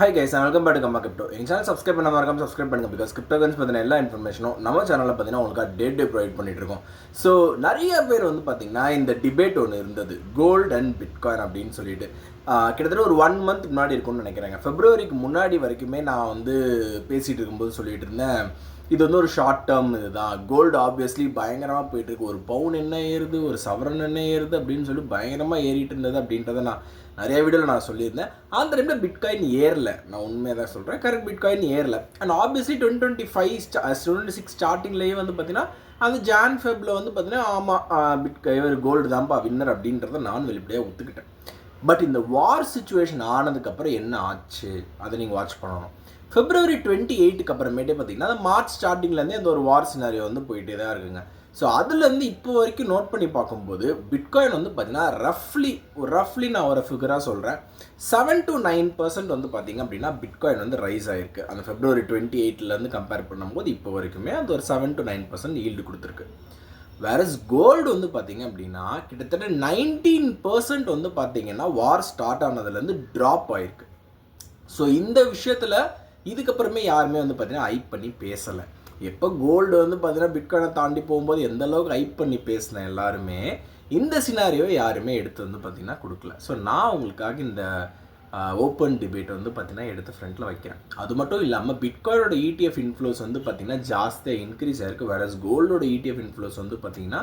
Hi guys, welcome back to கம்மா crypto. எங்கள் channel subscribe பண்ண மறக்காம சப்ஸ்கிரைப் பண்ணுங்கள். பிகாஸ் கிரிப்டோ கரன்சி பற்றின எல்லா இன்ஃபர்மேஷனும் நம்ம சேனலில் பார்த்தீங்கன்னா உங்களுக்கு டே ப்ரொவைட் பண்ணிட்டு இருக்கோம். ஸோ நிறைய பேர் வந்து பார்த்தீங்கன்னா இந்த டிபேட் ஒன்று இருந்தது, கோல்டு அண்ட் பிட்காயின் அப்படின்னு சொல்லிட்டு. கிட்டத்தட்ட ஒரு 1 month முன்னாடி இருக்கும்னு நினைக்கிறேங்க. ஃபெப்ரவரிக்கு முன்னாடி வரைக்குமே நான் வந்து பேசிகிட்டு இருக்கும்போது சொல்லிட்டு இருந்தேன், இது வந்து ஒரு ஷார்ட் டேர்ம் இதுதான். கோல்டு ஆப்வியஸ்லி பயங்கரமாக போயிட்டுருக்கு. ஒரு பவுன் என்ன ஏறுது, ஒரு சவரன் என்ன ஏறுது அப்படின்னு சொல்லி பயங்கரமாக ஏறிட்டு இருந்தது அப்படின்றத நான் நிறைய வீடியோவில் நான் சொல்லியிருந்தேன். அந்த டைமில் பிட்காயின் ஏறல, நான் உண்மையாக தான் சொல்கிறேன். கரெக்ட், பிட்காயின் ஏறல. அண்ட் ஆப்வியஸ்லி 2026 ஸ்டார்டிங்லேயே வந்து பார்த்தீங்கன்னா அந்த ஃபெப்ல வந்து பார்த்தீங்கன்னா ஆமாம் கோல்டு தான்ப்பா வின்னர் அப்படின்றத நான் வெளிப்படையாக ஒத்துக்கிட்டேன். பட் இந்த வார் சுச்சுவேஷன் ஆனதுக்கப்புறம் என்ன ஆச்சு அதை நீங்கள் வாட்ச் பண்ணணும். February 28க்கு அப்புறமேட்டே பார்த்தீங்கன்னா அந்த மார்ச் ஸ்டார்டிங்லேருந்தே அந்த ஒரு வார் சினாரியோ வந்து போயிட்டே தான் இருக்குங்க. ஸோ அதுலேருந்து இப்போ வரைக்கும் நோட் பண்ணி பார்க்கும்போது பிட்காயின் வந்து பார்த்தீங்கன்னா ரஃப்லி நான் ஒரு ஃபிகராக சொல்கிறேன், 7 to 9% வந்து பார்த்தீங்க அப்படின்னா பிட்காயின் வந்து ரைஸ் ஆகிருக்கு. அந்த February 28லேருந்து கம்பேர் பண்ணும்போது இப்போ வரைக்குமே அந்த ஒரு 7 to 9% ஈல்டு கொடுத்துருக்கு. வேறஸ் கோல்டு வந்து பார்த்தீங்க அப்படின்னா கிட்டத்தட்ட 19% வந்து பார்த்தீங்கன்னா வார் ஸ்டார்ட் ஆனதுலேருந்து ட்ராப் ஆகிருக்கு. ஸோ இந்த விஷயத்தில் இதுக்கப்புறமே யாருமே வந்து பார்த்தீங்கன்னா ஹைப் பண்ணி பேசலை. எப்போ கோல்டு வந்து பார்த்தீங்கன்னா பிட்காயினை தாண்டி போகும்போது எந்த அளவுக்கு ஹைப் பண்ணி பேசினேன் எல்லாருமே, இந்த சினாரியோ யாருமே எடுத்து வந்து பார்த்திங்கன்னா கொடுக்கல. ஸோ நான் உங்களுக்காக இந்த ஓப்பன் டிபேட் வந்து பார்த்திங்கன்னா எடுத்து ஃப்ரண்ட்டில் வைக்கிறேன். அது மட்டும் இல்லாமல் பிட்காயினோட ETF இன்ஃப்ளோஸ் வந்து பார்த்திங்கன்னா ஜாஸ்தியாக இன்க்ரீஸ் ஆகிருக்கு. வேறஸ் கோல்டோட ETF இன்ஃப்ளோஸ் வந்து பார்த்திங்கன்னா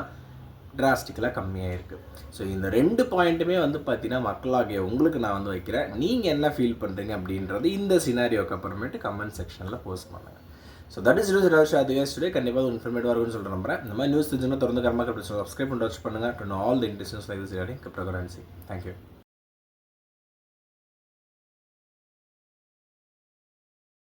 டிராஸ்டிக்கலாக கம்மியாக இருக்குது. ஸோ இந்த 2 பாயிண்ட்டுமே வந்து பார்த்தீங்கன்னா மக்களாகிய உங்களுக்கு நான் வந்து வைக்கிறேன். நீங்கள் என்ன ஃபீல் பண்ணுறீங்க அப்படின்றது இந்த சினாரியோக்கு அப்புறமேட்டு கமெண்ட் செக்ஷனில் போஸ்ட் பண்ணுங்கள். So that is news today. கண்டிப்பாக இன்ஃபர்மேட்டிவாக இருக்குன்னு சொல்கிற நம்புறேன். இந்த மாதிரி நியூஸ் தெரிஞ்சுன்னா தொடர்ந்து கர்மா கிரிப்டோ சப்ஸ்கிரைப் பண்ணி வாட்ச் பண்ணுங்கள். To know all the interestings like this regarding cryptocurrency. Thank you.